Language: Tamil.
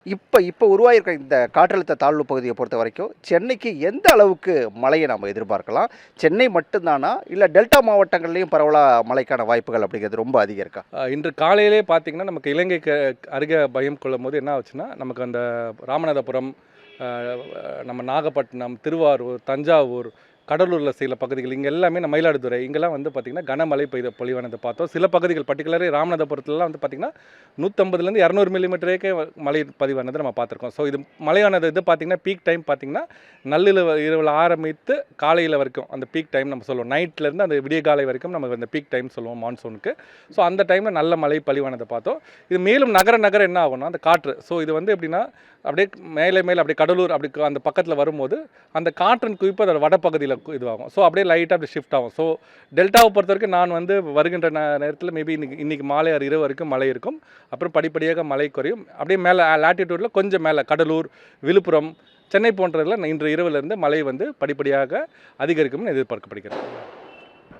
இப்ப உருவாகியிருக்க இந்த காற்றழுத்த தாழ்வு பகுதியை பொறுத்த வரைக்கும், சென்னைக்கு எந்த அளவுக்கு மழையை நாம எதிர்பார்க்கலாம்? சென்னை மட்டும் தானா? இல்ல டெல்டா மாவட்டங்கள்லயும் பரவலா மழைக்கான வாய்ப்புகள் அப்படிங்கிறது ரொம்ப அதிகம் இருக்கா? இன்று காலையிலே பார்த்தீங்கன்னா, நமக்கு இலங்கைக்கு அருகே பயம் கொள்ளும்போது என்ன ஆச்சுன்னா, நமக்கு அந்த ராமநாதபுரம், அ நம்ம நாகப்பட்டினம், திருவாரூர், தஞ்சாவூர், கடலூரில் சில பகுதிகள் இங்கே எல்லாமே நம்ம மயிலாடுதுறை இங்கெல்லாம் வந்து பார்த்திங்கன்னா கனமழை பொழிவானதை பார்த்தோம். சில பகுதிகள் பர்டிகுலரே ராமநாதபுரத்துலலாம் வந்து பார்த்திங்கன்னா 150லேருந்து 200 மில்லிமீட்டருக்கே மழை பதிவானதை நம்ம பார்த்துருக்கோம். ஸோ இது மழையானது இது பார்த்திங்கன்னா பீக் டைம் பார்த்திங்கன்னா இரவில் ஆரம்பித்து காலையில் வரைக்கும் அந்த பீக் டைம் நம்ம சொல்லுவோம். நைட்லேருந்து அந்த விடிய காலை வரைக்கும் நம்ம அந்த பீக் டைம் சொல்லுவோம் மான்சூனுக்கு. ஸோ அந்த டைமில் நல்ல மழை பதிவானதை பார்த்தோம். இது மேலும் நகர என்ன ஆகும்னா அந்த காற்று. ஸோ இது வந்து எப்படின்னா அப்படியே மேலே அப்படியே கடலூர் அப்படி அந்த பக்கத்தில் வரும்போது அந்த காற்றின் குவிப்பு அதோட வடப்பகுதியில் இதுவாகும். ஸோ அப்படியே லைட்டாக அப்படி ஷிஃப்ட் ஆகும். ஸோ டெல்டாவை பொறுத்த வரைக்கும் நான் வந்து வருகின்ற நேரத்தில் மேபி இன்னைக்கு மாலை இரவு வரைக்கும் மழை இருக்கும். அப்புறம் படிப்படியாக மழை குறையும். அப்படியே மேலே லாட்டிடியூடில் கொஞ்சம் மேலே கடலூர், விழுப்புரம், சென்னை போன்றதில் இன்று இரவிலிருந்து மழை வந்து படிப்படியாக அதிகரிக்கும்னு எதிர்பார்க்கப்படுகிறது.